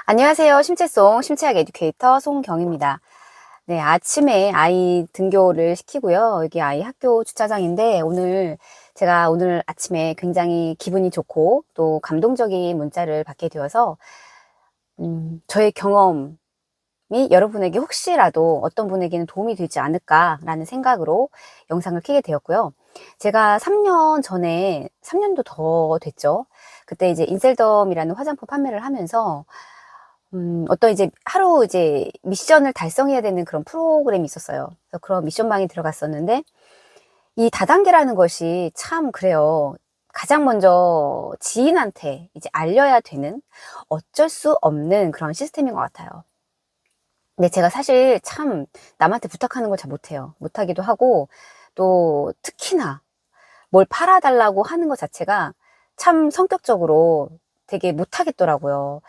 안녕하세요. 심채송 심채학 에듀케이터 송경입니다. 네, 아침에 아이 등교를 시키고요. 여기 아이 학교 주차장인데 제가 오늘 아침에 굉장히 기분이 좋고 또 감동적인 문자를 받게 되어서 저의 경험이 여러분에게 혹시라도 어떤 분에게는 도움이 되지 않을까라는 생각으로 영상을 켜게 되었고요. 제가 3년 전에, 3년도 더 됐죠. 그때 이제 인셀덤이라는 화장품 판매를 하면서 어떤 이제 하루 이제 미션을 달성해야 되는 그런 프로그램이 있었어요. 그래서 그런 미션방에 들어갔었는데, 이 다단계라는 것이 참 그래요. 가장 먼저 지인한테 이제 알려야 되는 어쩔 수 없는 그런 시스템인 것 같아요. 근데 제가 사실 참 남한테 부탁하는 걸 잘 못해요. 못하기도 하고, 또 특히나 뭘 팔아달라고 하는 것 자체가 참 성격적으로 되게 못하겠더라고요.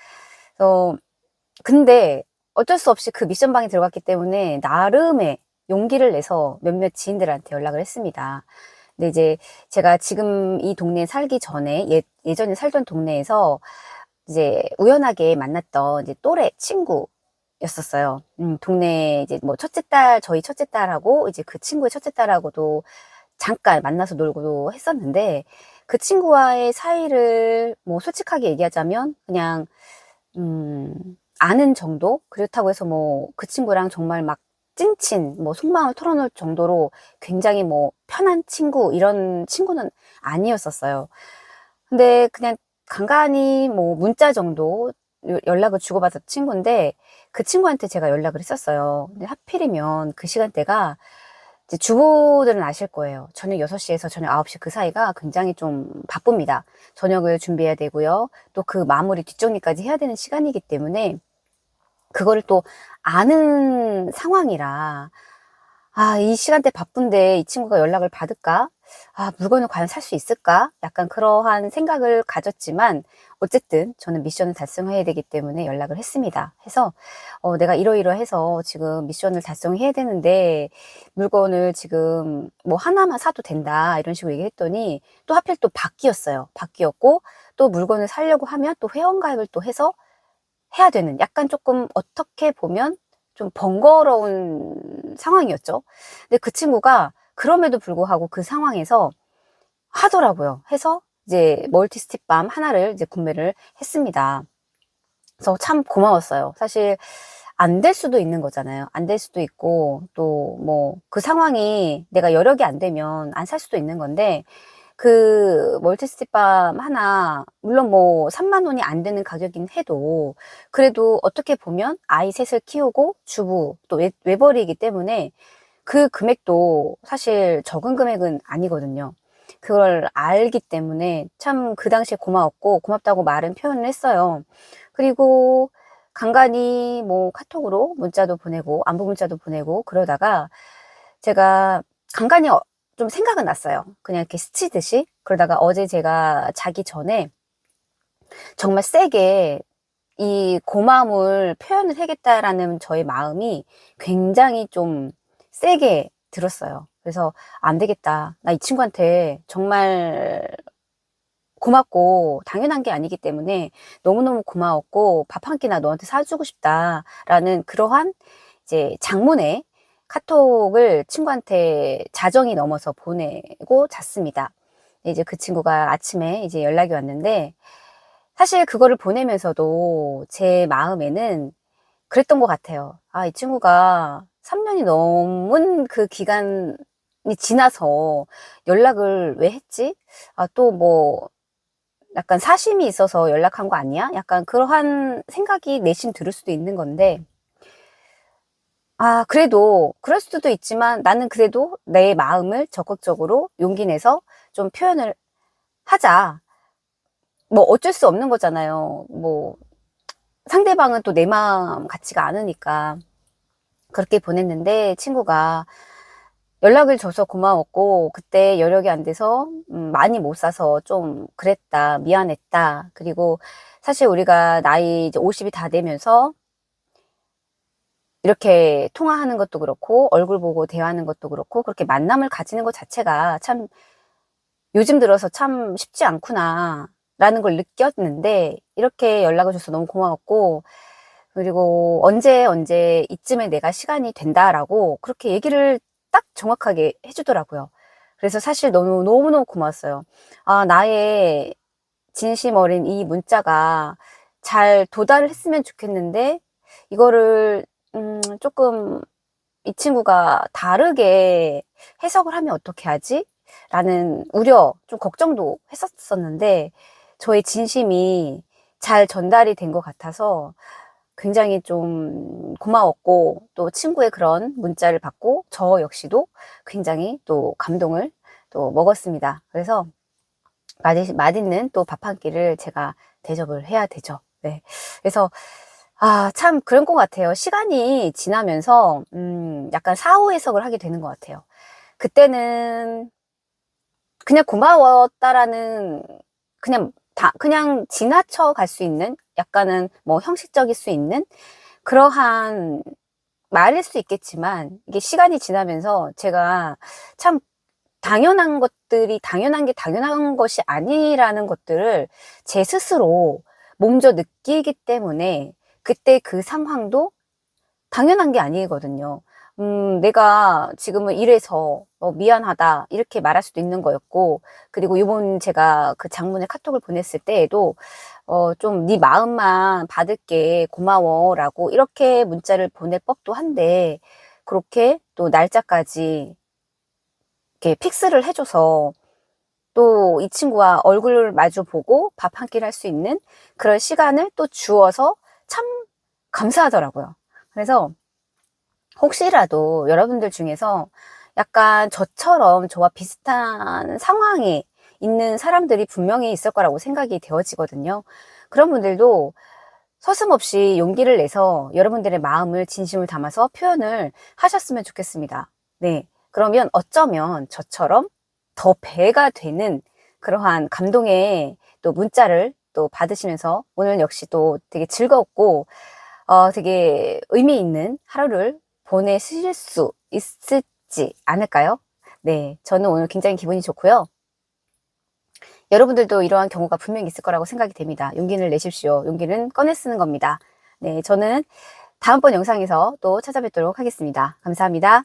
그래서 근데 어쩔 수 없이 그 미션방에 들어갔기 때문에 나름의 용기를 내서 몇몇 지인들한테 연락을 했습니다. 근데 이제 제가 지금 이 동네에 살기 전에 예전에 살던 동네에서 이제 우연하게 만났던 이제 또래 친구였었어요. 동네 이제 뭐 저희 첫째 딸하고 이제 그 친구의 첫째 딸하고도 잠깐 만나서 놀고 했었는데 그 친구와의 사이를 뭐 솔직하게 얘기하자면 그냥 아는 정도? 그렇다고 해서 뭐 그 친구랑 정말 막 찐친, 뭐 속마음을 털어놓을 정도로 굉장히 뭐 편한 친구, 이런 친구는 아니었었어요. 근데 그냥 간간히 뭐 문자 정도 연락을 주고받았던 친구인데 그 친구한테 제가 연락을 했었어요. 근데 하필이면 그 시간대가 이제 주부들은 아실 거예요. 저녁 6시에서 저녁 9시 그 사이가 굉장히 좀 바쁩니다. 저녁을 준비해야 되고요. 또 그 마무리 뒷정리까지 해야 되는 시간이기 때문에 그거를 또 아는 상황이라, 아, 이 시간대 바쁜데 이 친구가 연락을 받을까? 아, 물건을 과연 살 수 있을까? 약간 그러한 생각을 가졌지만, 어쨌든 저는 미션을 달성해야 되기 때문에 연락을 했습니다. 해서, 내가 이러이러해서 지금 미션을 달성해야 되는데, 물건을 지금 뭐 하나만 사도 된다. 이런 식으로 얘기했더니, 또 하필 또 바뀌었어요. 바뀌었고, 또 물건을 사려고 하면 또 회원가입을 또 해서 해야 되는, 약간 조금 어떻게 보면 좀 번거로운 상황이었죠. 근데 그 친구가 그럼에도 불구하고 그 상황에서 하더라고요. 해서 이제 멀티 스틱밤 하나를 이제 구매를 했습니다. 그래서 참 고마웠어요. 사실 안 될 수도 있는 거잖아요. 안 될 수도 있고, 또 뭐 그 상황이 내가 여력이 안 되면 안 살 수도 있는 건데, 그 멀티스틱밤 하나, 물론 뭐 3만 원이 안 되는 가격이긴 해도 그래도 어떻게 보면 아이 셋을 키우고 주부 또 외벌이기 때문에 그 금액도 사실 적은 금액은 아니거든요. 그걸 알기 때문에 참 그 당시에 고마웠고, 고맙다고 말은 표현을 했어요. 그리고 간간히 뭐 카톡으로 문자도 보내고 안부 문자도 보내고 그러다가 제가 간간히 좀 생각은 났어요. 그냥 이렇게 스치듯이. 그러다가 어제 제가 자기 전에 정말 세게 이 고마움을 표현을 해야겠다라는 저의 마음이 굉장히 좀 세게 들었어요. 그래서 안 되겠다. 나 이 친구한테 정말 고맙고 당연한 게 아니기 때문에 너무너무 고마웠고 밥 한 끼나 너한테 사주고 싶다라는 그러한 이제 장문의 카톡을 친구한테 자정이 넘어서 보내고 잤습니다. 이제 그 친구가 아침에 이제 연락이 왔는데, 사실 그거를 보내면서도 제 마음에는 그랬던 것 같아요. 아, 이 친구가 3년이 넘은 그 기간이 지나서 연락을 왜 했지? 아, 또 뭐 약간 사심이 있어서 연락한 거 아니야? 약간 그러한 생각이 내심 들을 수도 있는 건데, 아, 그래도 그럴 수도 있지만 나는 그래도 내 마음을 적극적으로 용기 내서 좀 표현을 하자. 뭐 어쩔 수 없는 거잖아요. 뭐 상대방은 또 내 마음 같지가 않으니까. 그렇게 보냈는데 친구가 연락을 줘서 고마웠고, 그때 여력이 안 돼서 많이 못 사서 좀 그랬다, 미안했다. 그리고 사실 우리가 나이 이제 50이 다 되면서 이렇게 통화하는 것도 그렇고 얼굴 보고 대화하는 것도 그렇고 그렇게 만남을 가지는 것 자체가 참 요즘 들어서 참 쉽지 않구나. 라는 걸 느꼈는데 이렇게 연락을 줘서 너무 고마웠고, 그리고 언제 이쯤에 내가 시간이 된다라고 그렇게 얘기를 딱 정확하게 해주더라고요. 그래서 사실 너무너무 고마웠어요. 아, 나의 진심 어린 이 문자가 잘 도달을 했으면 좋겠는데, 이거를, 조금 이 친구가 다르게 해석을 하면 어떻게 하지? 라는 우려, 좀 걱정도 했었었는데, 저의 진심이 잘 전달이 된 것 같아서 굉장히 좀 고마웠고, 또 친구의 그런 문자를 받고, 저 역시도 굉장히 또 감동을 또 먹었습니다. 그래서 맛있는 또 밥 한 끼를 제가 대접을 해야 되죠. 네. 그래서, 아, 참 그런 것 같아요. 시간이 지나면서, 약간 사후 해석을 하게 되는 것 같아요. 그때는 그냥 고마웠다라는, 그냥 지나쳐 갈 수 있는, 약간은 뭐 형식적일 수 있는 그러한 말일 수 있겠지만, 이게 시간이 지나면서 제가 참 당연한 것들이 당연한 게 당연한 것이 아니라는 것들을 제 스스로 몸져 느끼기 때문에 그때 그 상황도 당연한 게 아니거든요. 내가 지금은 이래서 미안하다 이렇게 말할 수도 있는 거였고, 그리고 이번 제가 그 장문의 카톡을 보냈을 때에도 좀 네 마음만 받을게 고마워라고 이렇게 문자를 보낼 법도 한데, 그렇게 또 날짜까지 이렇게 픽스를 해줘서 또 이 친구와 얼굴을 마주 보고 밥 한 끼를 할 수 있는 그런 시간을 또 주어서 참 감사하더라고요. 그래서 혹시라도 여러분들 중에서 약간 저와 비슷한 상황에 있는 사람들이 분명히 있을 거라고 생각이 되어지거든요. 그런 분들도 서슴없이 용기를 내서 여러분들의 마음을 진심을 담아서 표현을 하셨으면 좋겠습니다. 네. 그러면 어쩌면 저처럼 더 배가 되는 그러한 감동의 또 문자를 또 받으시면서 오늘 역시 또 되게 즐겁고 되게 의미 있는 하루를 보내실 수 있을지 않을까요? 네. 저는 오늘 굉장히 기분이 좋고요. 여러분들도 이러한 경우가 분명히 있을 거라고 생각이 됩니다. 용기를 내십시오. 용기는 꺼내 쓰는 겁니다. 네. 저는 다음번 영상에서 또 찾아뵙도록 하겠습니다. 감사합니다.